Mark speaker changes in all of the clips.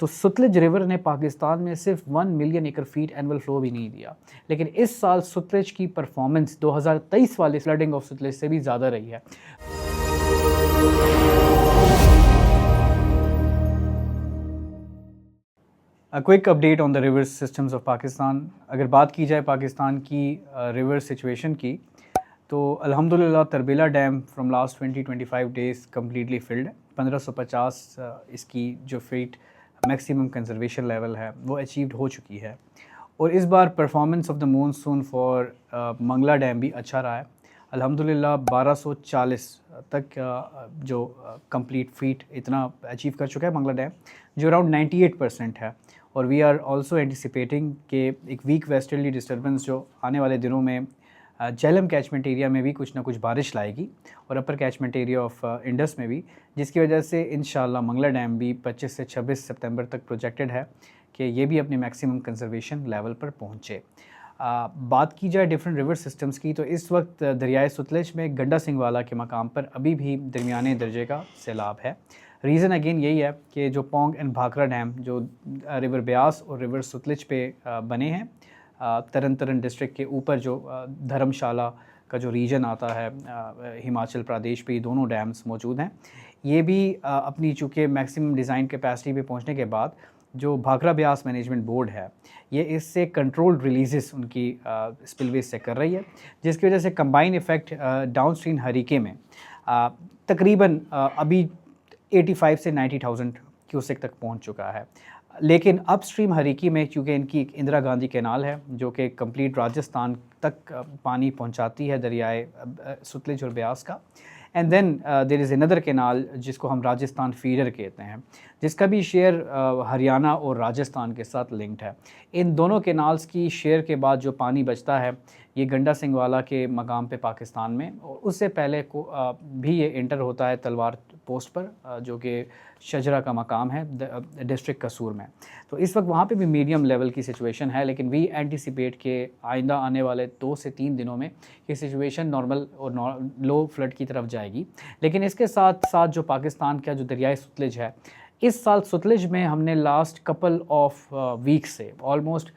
Speaker 1: तो सतलज रिवर ने पाकिस्तान में सिर्फ 1 मिलियन एकड़ फीट एनुअल फ्लो भी नहीं दिया, लेकिन इस साल सतलज की परफॉर्मेंस 2023 वाले फ्लडिंग ऑफ सतलज से भी ज़्यादा रही है। Quick update on the river systems of Pakistan. अगर बात की जाए पाकिस्तान की रिवर सिचुएशन की, तो अल्हम्दुलिल्लाह Tarbela dam from last 20-25 days completely field है। 1550 इसकी जो फीट मैक्सिमम कंजर्वेशन लेवल है वो अचीव्ड हो चुकी है। और इस बार performance of the monsoon for Mangla dam भी अच्छा रहा है। अल्हम्दुलिल्लाह 1240 तक जो कंप्लीट फीट इतना अचीव कर चुका है मंगला डैम, जो अराउंड 98% है। और वी आर ऑल्सो एंटिसिपेटिंग कि एक वीक वेस्टर्ली डिस्टर्बेंस जो आने वाले दिनों में झेलम कैचमेंट एरिया में भी कुछ ना कुछ बारिश लाएगी और अपर कैचमेंट एरिया ऑफ इंडस में भी, जिसकी वजह से इंशाल्लाह मंगला डैम भी 25 से 26 सितंबर तक प्रोजेक्टेड है कि ये भी अपने मैक्सिमम कंजर्वेशन लेवल पर पहुँचे। बात की जाए डिफरेंट रिवर सिस्टम्स की, तो इस वक्त दरियाए सतलज में गंडा सिंह वाला के मकाम पर अभी भी दरमियाने दर्जे का सैलाब है। रीज़न अगेन यही है कि जो पोंग एंड भाखड़ा डैम जो रिवर ब्यास और रिवर सतलज पे बने हैं, तरन तारण डिस्ट्रिक्ट के ऊपर जो धर्मशाला का जो रीजन आता है हिमाचल प्रदेश पे, ये दोनों डैम्स मौजूद हैं। ये भी अपनी चूँकि मैक्सिमम डिज़ाइन कैपेसिटी पे पहुंचने के बाद जो भाखड़ा ब्यास मैनेजमेंट बोर्ड है, ये इससे कंट्रोल्ड रिलीजेस उनकी स्पिलवेज से कर रही है, जिसकी वजह से combine effect down stream Harike में तकरीबन अभी 85 से 90,000 क्यूसेक तक पहुंच चुका है। लेकिन अपस्ट्रीम हरीकी में चूँकि इनकी एक इंदिरा गांधी कैनाल है जो कि कंप्लीट राजस्थान तक पानी पहुंचाती है दरियाए सतलज और ब्यास का, and then there is another canal जिसको हम राजस्थान फीडर कहते हैं, जिसका भी शेयर हरियाणा और राजस्थान के साथ लिंक्ड है। इन दोनों कैनाल्स की शेयर के बाद जो पानी बचता है ये गंडा सिंह वाला के मकाम पे पाकिस्तान में, और उससे पहले को भी ये इंटर होता है तलवार पोस्ट पर जो कि शजरा का मकाम है डिस्ट्रिक्ट कसूर में। तो इस वक्त वहाँ पे भी मीडियम लेवल की सिचुएशन है, लेकिन वी एंटिसिपेट के आइंदा आने वाले 2 से 3 दिनों में ये सिचुएशन नॉर्मल और लो फ्लड की तरफ जाएगी। लेकिन इसके साथ साथ जो पाकिस्तान का जो दरियाई सतलज है, इस साल सतलज में हमने लास्ट कपल ऑफ वीक से ऑलमोस्ट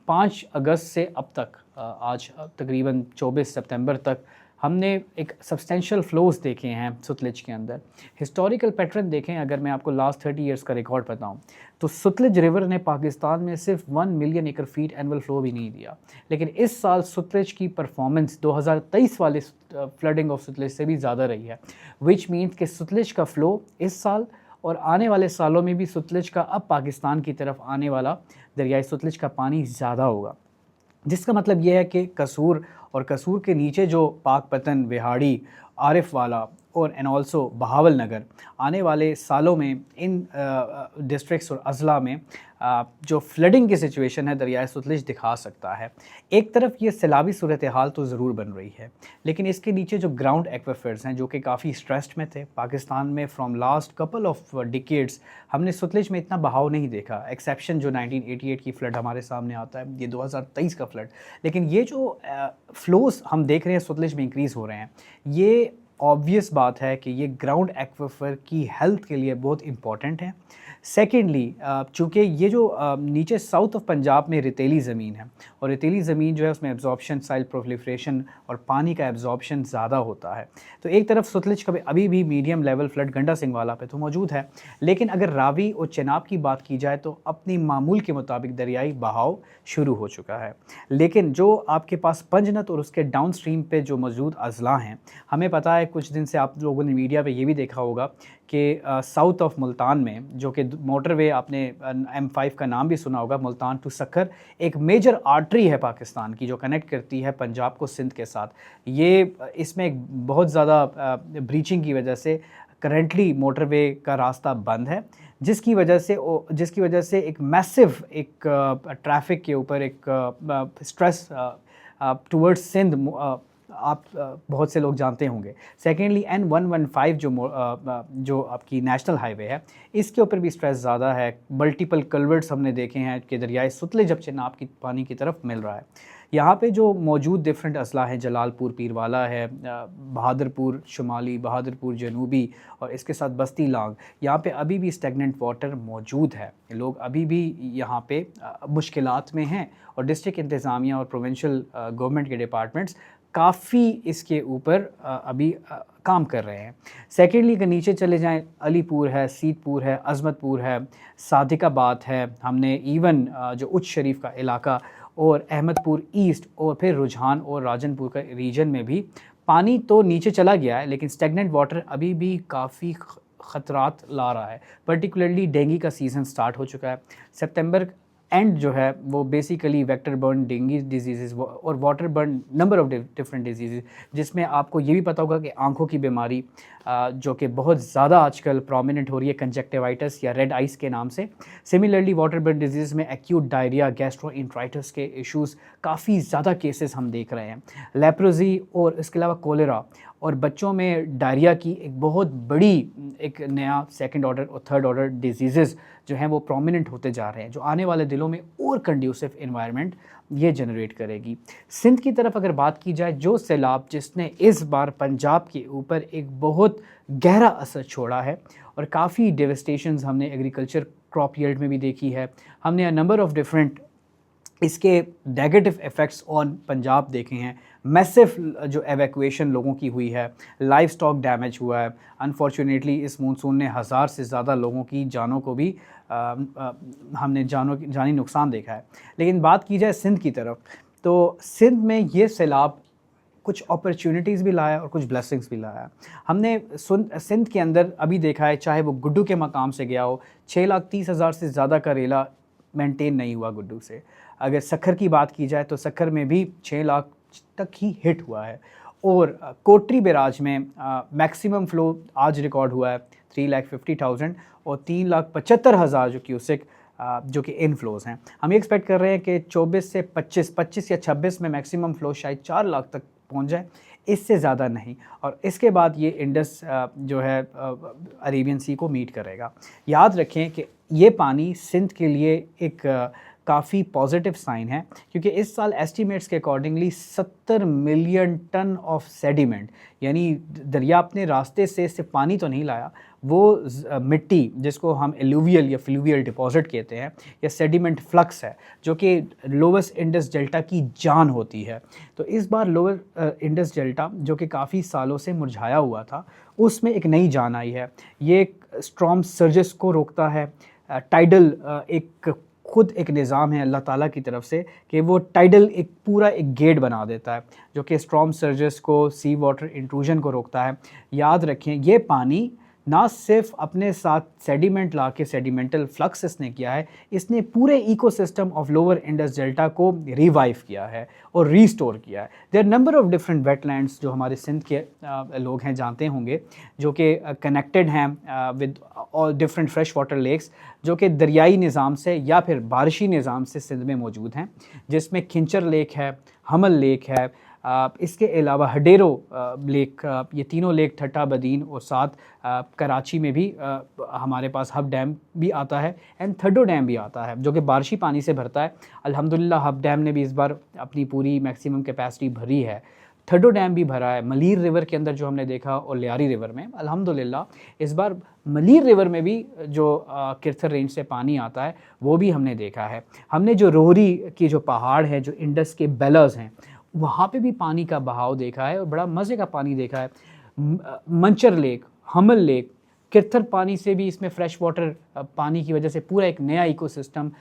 Speaker 1: 5 अगस्त से अब तक आज तकरीबन 24 सितंबर तक हमने एक सब्सटेंशियल फ्लोज देखे हैं सतलज के अंदर। हिस्टोरिकल पैटर्न देखें, अगर मैं आपको लास्ट 30 इयर्स का रिकॉर्ड बताऊं, तो सतलज रिवर ने पाकिस्तान में सिर्फ 1 मिलियन एकड़ फीट एनुअल फ्लो भी नहीं दिया, लेकिन इस साल सतलज की परफॉर्मेंस 2023 वाले फ्लडिंग ऑफ सतलज से भी ज़्यादा रही है, विच मीन्स कि सतलज का फ़्लो इस साल और आने वाले सालों में भी सतलज का अब पाकिस्तान की तरफ आने वाला दरियाई सतलज का पानी ज़्यादा होगा, जिसका मतलब ये है कि कसूर और कसूर के नीचे जो पाकपतन, विहाड़ी, आरिफ वाला और एंड ऑल्सो बहावल नगर आने वाले सालों में इन डिस्ट्रिक्ट्स और अजला में जो फ्लडिंग की सिचुएशन है दरियाए सतलज दिखा सकता है। एक तरफ ये सैलाबी सूरत हाल तो ज़रूर बन रही है, लेकिन इसके नीचे जो ग्राउंड एक्वाफर्स हैं जो कि काफ़ी स्ट्रेस्ड में थे पाकिस्तान में from last couple of decades, हमने सतलज में इतना बहाव नहीं देखा, एक्सेप्शन जो 1988 की फ्लड हमारे सामने आता है, ये 2023 का फ्लड। लेकिन ये जो फ्लोज हम देख रहे हैं सतलज में इंक्रीज़ हो रहे हैं, ये ऑब्वियस बात है कि ये ग्राउंड एक्वाफर की हेल्थ के लिए बहुत इंपॉर्टेंट है। सेकेंडली चूँकि ये जो नीचे साउथ ऑफ पंजाब में रेतीली ज़मीन है, और रेतीली ज़मीन जो है उसमें एब्जॉर्प्शन, साइल प्रोलिफरेशन और पानी का एब्जॉर्प्शन ज़्यादा होता है, तो एक तरफ सतलज का अभी भी मीडियम लेवल फ्लड गंडा सिंह वाला पे तो मौजूद है, लेकिन अगर रावी और चेनाब की बात की जाए तो अपनी मामूल के मुताबिक दरियाई बहाव शुरू हो चुका है। लेकिन जो आपके पास पंजनत और उसके डाउन स्ट्रीम पे जो मौजूद अजला हैं, हमें पता है कुछ दिन से आप लोगों ने मीडिया पे ये भी देखा होगा कि साउथ ऑफ मुल्तान में जो कि मोटरवे, आपने M5 का नाम भी सुना होगा, मुल्तान टू सक्खर एक मेजर आर्टरी है पाकिस्तान की जो कनेक्ट करती है पंजाब को सिंध के साथ। ये इसमें एक बहुत ज़्यादा ब्रीचिंग की वजह से करंटली मोटरवे का रास्ता बंद है, जिसकी वजह से एक मैसिव एक ट्रैफिक के ऊपर एक स्ट्रेस टुवर्ड्स सिंध आप बहुत से लोग जानते होंगे। सेकेंडली N115 जो आपकी नेशनल हाईवे है, इसके ऊपर भी स्ट्रेस ज़्यादा है। मल्टीपल कल्वर्ट्स हमने देखे हैं कि दरियाए सतलज अब चेनाब की पानी की तरफ मिल रहा है। यहाँ पे जो मौजूद डिफरेंट अजला हैं, जलालपुर पीरवाला है, बहादुरपुर शुमाली, बहादुरपुर जनूबी और इसके साथ बस्ती लांग, यहाँ पे अभी भी स्टेगनेंट वाटर मौजूद है। लोग अभी भी यहाँ पे मुश्किलात में हैं और डिस्ट्रिक्ट इंतज़ामिया और प्रोविंशियल गवर्नमेंट के डिपार्टमेंट्स काफ़ी इसके ऊपर अभी काम कर रहे हैं। सेकेंडली अगर नीचे चले जाएं, अलीपुर है, सीतपुर है, अज़मतपुर है, सादिकाबाद है, हमने इवन जो उच्च शरीफ का इलाका और अहमदपुर ईस्ट और फिर रुझान और राजनपुर का रीजन में भी पानी तो नीचे चला गया है, लेकिन स्टेगनेंट वाटर अभी भी काफ़ी ख़तरात ला रहा है। पर्टिकुलरली डेंगू का सीज़न स्टार्ट हो चुका है। सितंबर एंड जो है वो basically vector borne dengue disease और water borne number of different disease, जिसमें आपको ये भी पता होगा कि आंखों की बीमारी जो कि बहुत ज़्यादा आजकल प्रोमिनेंट हो रही है, कंजक्टिवाइटिस या रेड आइस के नाम से। सिमिलरली वाटर बर्न डिजीज़ में एक्यूट डायरिया, गैस्ट्रोइंट्राइटिस के इश्यूज़ काफ़ी ज़्यादा केसेस हम देख रहे हैं। लेप्रोजी और इसके अलावा कोलेरा और बच्चों में डायरिया की एक बहुत बड़ी एक नया सेकंड ऑर्डर और थर्ड ऑर्डर डिजीज़ जो हैं वो प्रोमिनेंट होते जा रहे हैं, जो आने वाले दिनों में और कंड्यूसिव एनवायरनमेंट ये जनरेट करेगी। सिंध की तरफ अगर बात की जाए, जो सैलाब जिसने इस बार पंजाब के ऊपर एक बहुत गहरा असर छोड़ा है और काफ़ी डेवस्टेशंस हमने एग्रीकल्चर क्रॉप यील्ड में भी देखी है, हमने अ नंबर ऑफ डिफरेंट इसके नेगेटिव इफ़ेक्ट्स ऑन पंजाब देखे हैं। मैसिव जो एवैक्यूएशन लोगों की हुई है, लाइफ स्टॉक डैमेज हुआ है। अनफॉर्चुनेटली इस मानसून ने 1000 से ज़्यादा लोगों की जानों को भी हमने जानी नुकसान देखा है। लेकिन बात की जाए सिंध की तरफ, तो सिंध में ये सैलाब कुछ अपॉर्चुनिटीज़ भी लाया और कुछ ब्लेसिंग्स भी लाया। हमने सिंध के अंदर अभी देखा है, चाहे वो गुड्डू के मकाम से गया हो, 6,30,000 से ज़्यादा का रेला मेंटेन नहीं हुआ गुड्डू से। अगर सखर की बात की जाए तो सखर में भी 6 लाख तक ही हिट हुआ है। और कोटरी बैराज में मैक्सिमम फ़्लो आज रिकॉर्ड हुआ है 3,50,000 और 3,75,000 जो क्यूसेक जो कि इनफ्लोज़ हैं। हम एक्सपेक्ट कर रहे हैं कि 24 से 25 या 26 में मैक्सिमम फ़्लो शायद 4 लाख तक पहुंच जाए, इससे ज़्यादा नहीं। और इसके बाद ये इंडस जो है अरेबियन सी को मीट करेगा। याद रखें कि ये पानी सिंध के लिए एक काफ़ी पॉजिटिव साइन है, क्योंकि इस साल एस्टीमेट्स के accordingly 70 million ton of sediment, यानी दरिया अपने रास्ते से सिर्फ पानी तो नहीं लाया, वो मिट्टी जिसको हम एलुवियल या फ्लूवियल डिपॉजिट कहते हैं या सेडिमेंट फ्लक्स है, जो कि लोवेस्ट इंडस डेल्टा की जान होती है। तो इस बार लोअर इंडस डेल्टा जो कि काफ़ी सालों से मुरझाया हुआ था, उसमें एक नई जान आई है। ये स्ट्रॉम सर्जेस को रोकता है। टाइडल एक खुद एक निज़ाम है अल्लाह ताला की तरफ से कि वो टाइडल एक पूरा एक गेट बना देता है जो कि स्ट्रॉम सर्जेस को, सी वाटर इंट्रूजन को रोकता है। याद रखें, ये पानी ना सिर्फ अपने साथ सेडिमेंट ला के सेडिमेंटल फ्लक्स इसने किया है, इसने पूरे ecosystem of lower Indus delta को रिवाइव किया है और रीस्टोर किया है। There number of different wetlands जो हमारे सिंध के लोग हैं जानते होंगे, जो कि कनेक्टेड हैं with all different fresh water lakes, जो कि दरियाई निज़ाम से या फिर बारिशी निज़ाम से सिंध में मौजूद हैं, जिसमें खिंचर लेक है, हमल लेक है, इसके अलावा हडेरो लेक, ये तीनों लेक ठट्टा बदीन और साथ कराची में भी हमारे पास हब डैम भी आता है एंड थड्डो डैम भी आता है जो कि बारिशी पानी से भरता है। अल्हम्दुलिल्लाह हब डैम ने भी इस बार अपनी पूरी मैक्सिमम कैपेसिटी भरी है। थड्डो डैम भी भरा है। मलीर रिवर के अंदर जो हमने देखा और लियारी रिवर में अल्हम्दुलिल्लाह इस बार मलीर रिवर में भी जो किरथर रेंज से पानी आता है वो भी हमने देखा है। हमने जो रोहरी की जो पहाड़ है, जो इंडस के बेलर्स हैं, वहाँ पे भी पानी का बहाव देखा है और बड़ा मज़े का पानी देखा है। मंचर लेक, हमल लेक, किरथर पानी से भी इसमें फ्रेश वाटर पानी की वजह से पूरा एक नया इकोसिस्टम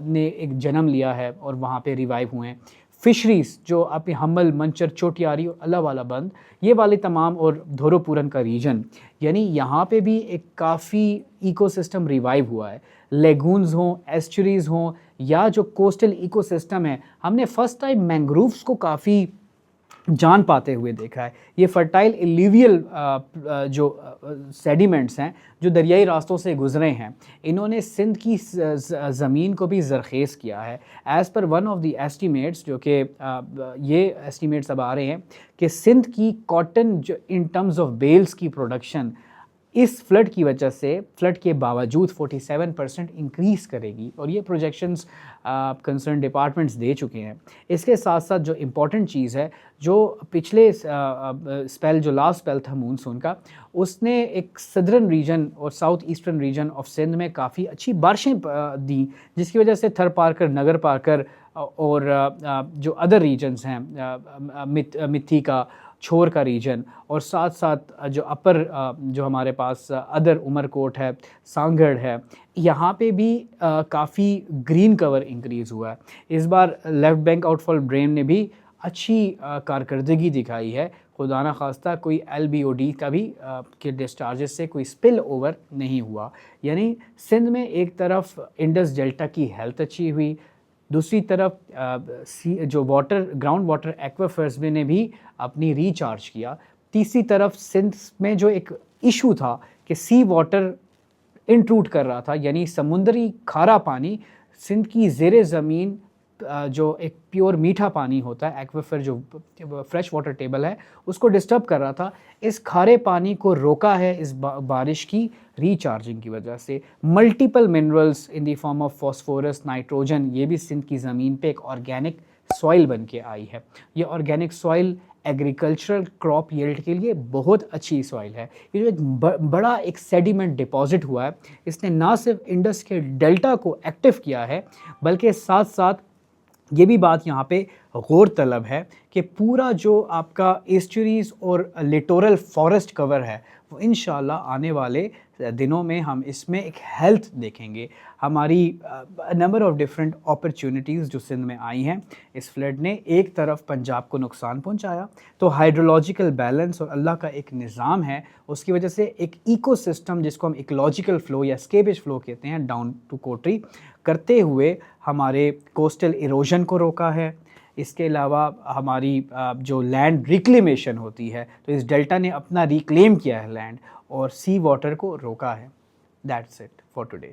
Speaker 1: ने एक जन्म लिया है और वहाँ पे रिवाइव हुए हैं। फ़िशरीज़ जो आपके हमल, मंचर, चोटियारी और अल्लाह वाला बंद, ये वाले तमाम और धोरोपुरन का रीजन, यानी यहाँ पे भी एक काफ़ी इकोसिस्टम रिवाइव हुआ है। लेगून्स हों, एस्चुरीज़ हों या जो कोस्टल इकोसिस्टम है, हमने फ़र्स्ट टाइम मैंग्रोव्स को काफ़ी जान पाते हुए देखा है। ये फर्टाइल एल्यूवियल जो सेडिमेंट्स हैं जो दरियाई रास्तों से गुजरे हैं, इन्होंने सिंध की ज़मीन को भी ज़रखेज़ किया है। As per one of the estimates, जो कि ये एस्टीमेट्स अब आ रहे हैं कि सिंध की कॉटन जो इन टर्म्स ऑफ बेल्स की प्रोडक्शन इस फ्लड की वजह से, फ्लड के बावजूद 47% इंक्रीज़ करेगी, और ये प्रोजेक्शंस कंसर्न डिपार्टमेंट्स दे चुके हैं। इसके साथ साथ जो इम्पॉर्टेंट चीज़ है, जो पिछले स्पेल, जो लास्ट स्पेल था मानसून का, उसने एक सदर्न रीजन और south eastern region of Sindh में काफ़ी अच्छी बारिशें दी, जिसकी वजह से थर पारकर, नगर पारकर और जो अदर रीजन्स हैं, मिथी का, छोर का रीजन, और साथ साथ जो अपर जो हमारे पास अदर उमरकोट है, सांगड़ है, यहाँ पे भी काफ़ी ग्रीन कवर इंक्रीज़ हुआ है। इस बार लेफ़्ट बैंक आउटफॉल ड्रेन ने भी अच्छी कारकर्दगी दिखाई है। खुदा ना खास्ता कोई LBOD का भी के डिस्चार्जेस से कोई स्पिल ओवर नहीं हुआ। यानी सिंध में एक तरफ इंडस डेल्टा की हेल्थ अच्छी हुई, दूसरी तरफ जो ग्राउंड वाटर एक्वाफर्स में ने भी अपनी रिचार्ज किया, तीसरी तरफ सिंध में जो एक इशू था कि सी वाटर इंट्रूड कर रहा था, यानी समुद्री खारा पानी सिंध की ज़ेरे ज़मीन जो एक प्योर मीठा पानी होता है, एक्वाफर जो फ्रेश वाटर टेबल है, उसको डिस्टर्ब कर रहा था। इस खारे पानी को रोका है इस बारिश की रिचार्जिंग की वजह से। Multiple minerals in the form of phosphorus, nitrogen, ये भी सिंध की ज़मीन पे एक ऑर्गेनिक सॉइल बन के आई है। ये organic soil agricultural crop yield के लिए बहुत अच्छी सॉइल है। ये जो एक बड़ा एक सेडिमेंट डिपॉजिट हुआ है, इसने ना सिर्फ इंडस के डेल्टा को एक्टिव किया है, बल्कि साथ साथ ये भी बात यहाँ पे गौर तलब है कि पूरा जो आपका एस्चुरीज़ और लिटोरल फॉरेस्ट कवर है, वो इंशाल्लाह आने वाले दिनों में हम इसमें एक हेल्थ देखेंगे। हमारी नंबर ऑफ़ डिफरेंट अपॉर्चुनिटीज़ जो सिंध में आई हैं, इस फ्लड ने एक तरफ पंजाब को नुकसान पहुंचाया, तो हाइड्रोलॉजिकल बैलेंस और अल्लाह का एक निज़ाम है, उसकी वजह से एक इकोसिस्टम जिसको हम इकोलॉजिकल फ़्लो या स्केपेज फ़्लो कहते हैं, डाउन टू कोटरी करते हुए हमारे कोस्टल इरोजन को रोका है। इसके अलावा हमारी जो लैंड रिक्लेमेशन होती है, तो इस डेल्टा ने अपना रिक्लेम किया है लैंड, और सी वाटर को रोका है। That's it for today.